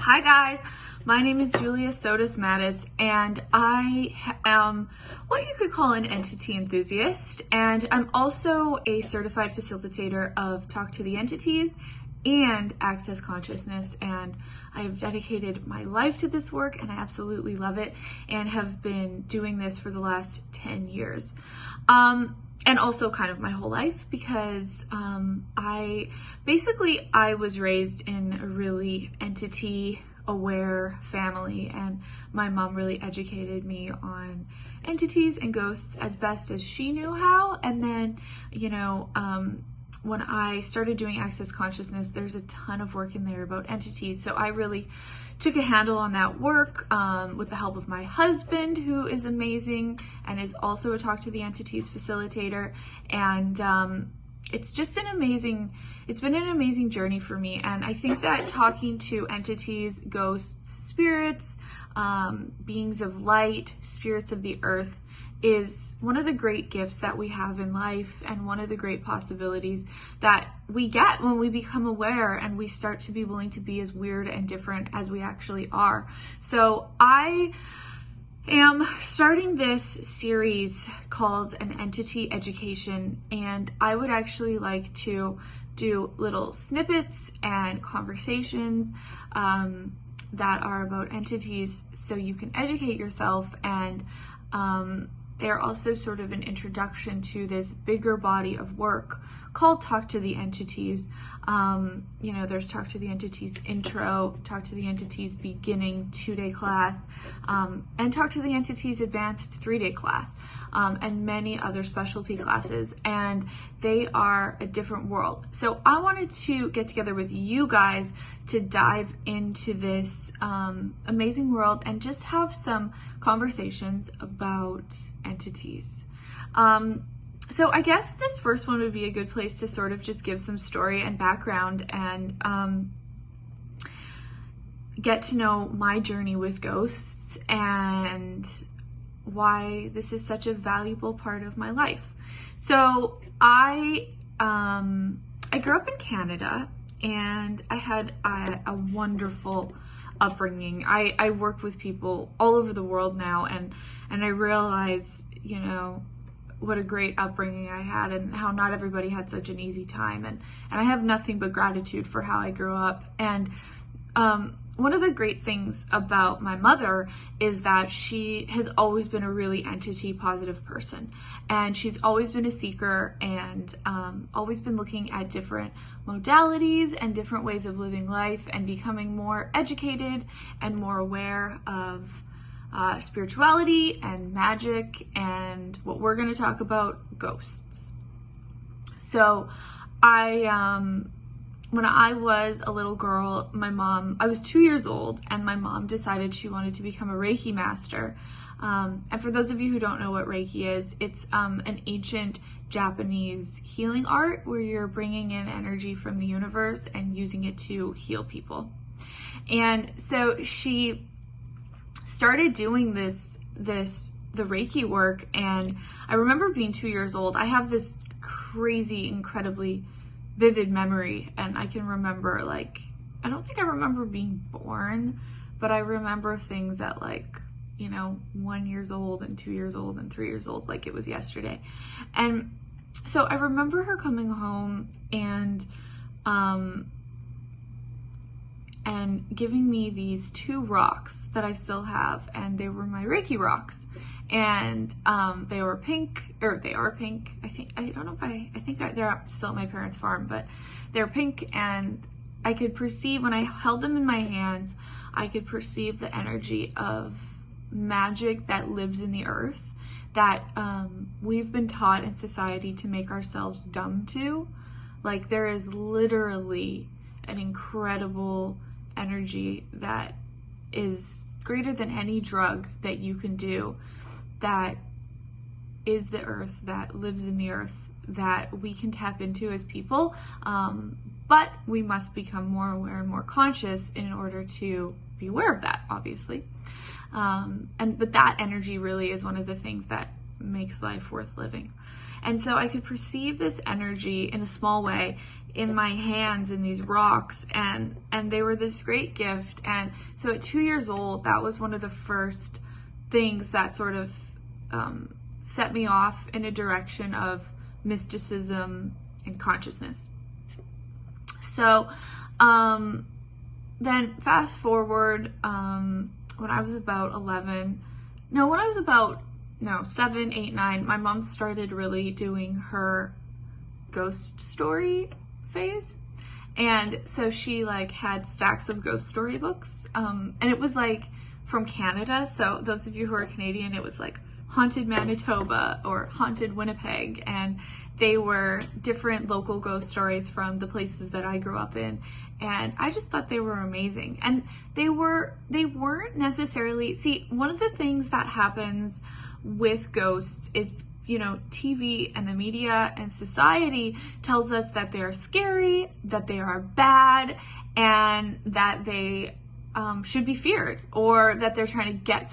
Hi guys, my name is Julia Sotas and I am what you could call an entity enthusiast, and I'm also a certified facilitator of Talk to the Entities and Access Consciousness, and I have dedicated my life to this work and I absolutely love it and have been doing this for the last 10 years. And also kind of my whole life, because I was raised in a really entity aware family, and my mom really educated me on entities and ghosts as best as she knew how. And then, when I started doing Access Consciousness, there's a ton of work in there about entities. So I really took a handle on that work with the help of my husband, who is amazing and is also a Talk to the Entities facilitator. And it's been an amazing journey for me. And I think that talking to entities, ghosts, spirits, beings of light, spirits of the earth, is one of the great gifts that we have in life, and one of the great possibilities that we get when we become aware and we start to be willing to be as weird and different as we actually are. So I am starting this series called An Entity Education, and I would actually like to do little snippets and conversations that are about entities so you can educate yourself, and they're also sort of an introduction to this bigger body of work called Talk to the Entities. There's Talk to the Entities intro, Talk to the Entities beginning 2-day class, and Talk to the Entities advanced 3-day class, and many other specialty classes, and they are a different world. So I wanted to get together with you guys to dive into this amazing world and just have some conversations about entities. So I guess this first one would be a good place to sort of just give some story and background and get to know my journey with ghosts and why this is such a valuable part of my life. So I grew up in Canada, and I had a wonderful upbringing. I work with people all over the world now, and I realize, what a great upbringing I had, and how not everybody had such an easy time, and I have nothing but gratitude for how I grew up. And one of the great things about my mother is that she has always been a really entity positive person, and she's always been a seeker, and always been looking at different modalities and different ways of living life and becoming more educated and more aware of spirituality and magic, and what we're going to talk about, ghosts. So when I was a little girl, I was 2 years old, and my mom decided she wanted to become a Reiki master. And for those of you who don't know what Reiki is, it's an ancient Japanese healing art where you're bringing in energy from the universe and using it to heal people. And so she started doing the Reiki work, and I remember being 2 years old. I have this crazy, incredibly vivid memory, and I can remember, I don't think I remember being born, but I remember things at 1 years old and 2 years old and 3 years old, like it was yesterday. And so I remember her coming home and giving me these 2 rocks that I still have, and they were my Reiki rocks, and they were pink, or they are pink. I think they're still at my parents' farm, but they're pink, and I could perceive, when I held them in my hands, I could perceive the energy of magic that lives in the earth that we've been taught in society to make ourselves dumb to. There is literally an incredible energy that is greater than any drug that you can do, that is the earth, that lives in the earth, that we can tap into as people, but we must become more aware and more conscious in order to be aware of that, obviously. But that energy really is one of the things that makes life worth living. And so I could perceive this energy in a small way in my hands in these rocks, and they were this great gift. And so at 2 years old, that was one of the first things that sort of set me off in a direction of mysticism and consciousness. So then fast forward, when I was about 7, 8, 9, my mom started really doing her ghost story phase. And so she like had stacks of ghost story books. And it was like from Canada. So those of you who are Canadian, it was like Haunted Manitoba or Haunted Winnipeg. And they were different local ghost stories from the places that I grew up in. And I just thought they were amazing. And they weren't necessarily, see, one of the things that happens with ghosts is, you know, TV and the media and society tells us that they're scary, that they are bad, and that they should be feared, or that they're trying to get